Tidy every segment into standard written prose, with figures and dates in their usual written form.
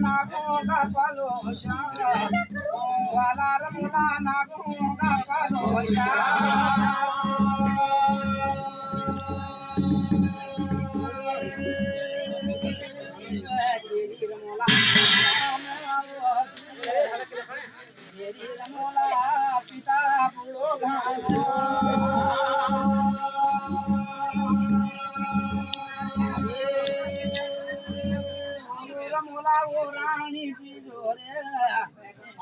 नागो का पलोशा वाला रमुला नागो का पलोशा पिता बुढ़ो रमोला वो रानी बिजोरे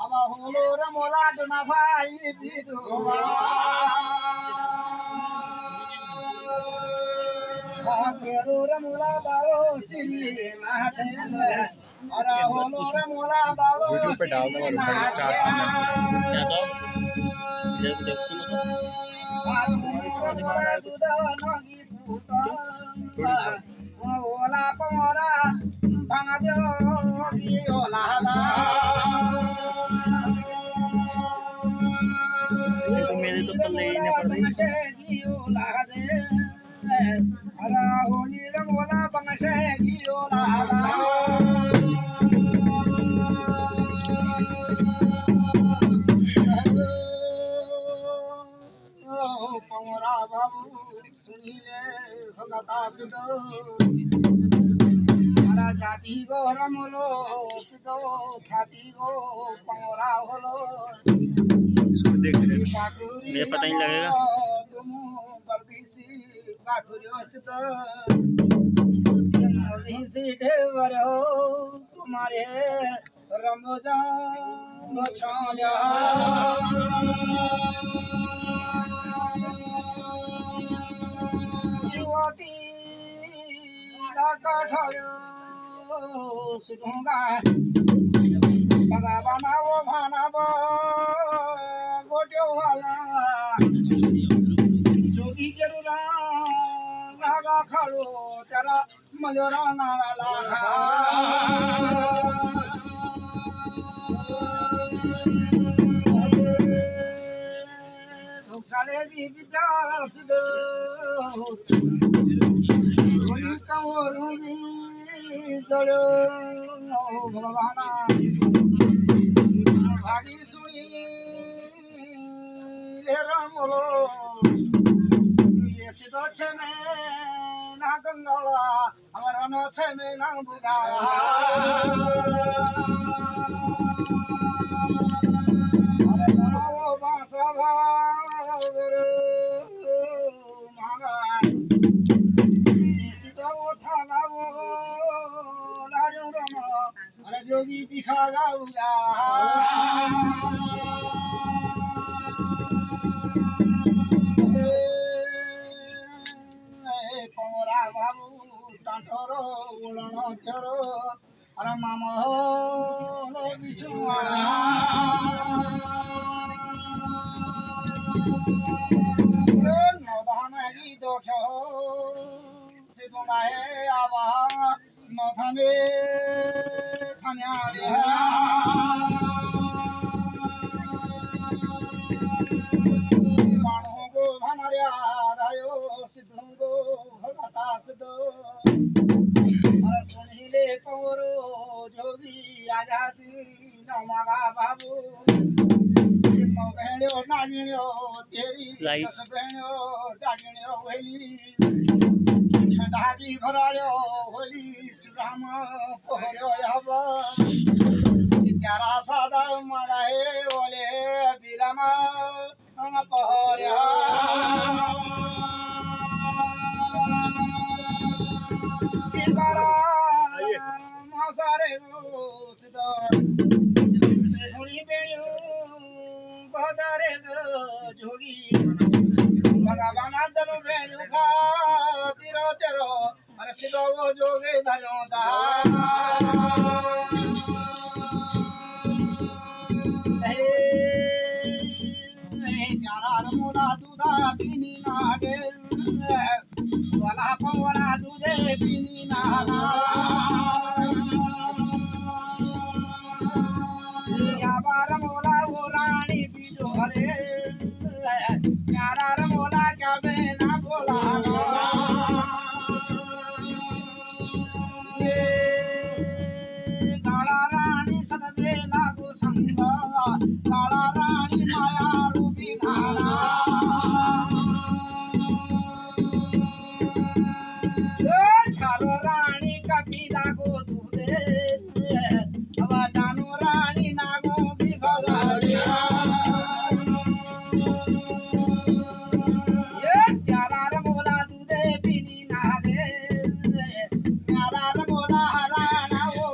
अब होलो रमोला डना भाई बिजोवा केरो रमोला बाओ सिरी नाथे अरे होलो रमोला बाओ यूट्यूब पे डाल दो और ऊपर चार क्या दो देख सुनो तो ओला पमोरा भांगा दो की ओला ला तो मेरे तो पल्ले ही नहीं पड़ रही ओला दे अरे होली रंगोला बंगशे की ओला ला पमोरा बाबू सुनीले भगता सिद्धो हरा जाति गो रमलो सिद्धो ख्याति गो पमोरा होलो इसको देख रहे हैं मुझे पता नहीं लगेगा तुम बलबीसी बाखुरियो सिद्धो बलबीसी ढेवर हो तुम्हारे रमोजा मछाल्या युवती काठायो सिद्धोंगा भगवाना वो भाना बो गोट्यो वाला जोगी केरुरा नागा खालो तेरा मलोरा नागा लागा साले भी विद्यास दो होली कंवरुनी जड़ो भगवाना भागी सुनी रे रमलो ये सिद्धो छे में ना गंगाला हमारा न छे में ना बुगाला जोगी दिखा गाऊगा पमोरा बाबू टांटरो उड़न चरो अरे मामा हो बिछुआना नौदानी दोखो सिद्धुनाए आवा नौथाने थान्या रे मानो गो भनरिया रायो सिद्धुंगो भगता सिद्धो अरे सुनिले पौरो जोगी आजादी नमागा बाबू भेड़ो नागिण्यो तेरी दस भेड़ो डागिण्यो होली छटागी भरायो होली सुराम पोहरो अब प्यारा सादा मराए बोले बीराम पोहरो मासारे बदारे जोगी भगवाना जनु भेणु खा तिरो तेरो अरे सिद्धो वो जोगे धनो दा त्यारा रमोला दूधा पीनी नागे वाला पवरा दूधे पीनी नागा रमोला वो रानी बीजो हरे प्यारा रमोला क्या बेना बोला ये गाड़ा ચાલો રાણી કપી લાગો દૂધે હવે જાનો રાણી નાગો બી ચારા રમોલા દૂધે પીની નાગે ચારા રમોલા હરાણા ઓ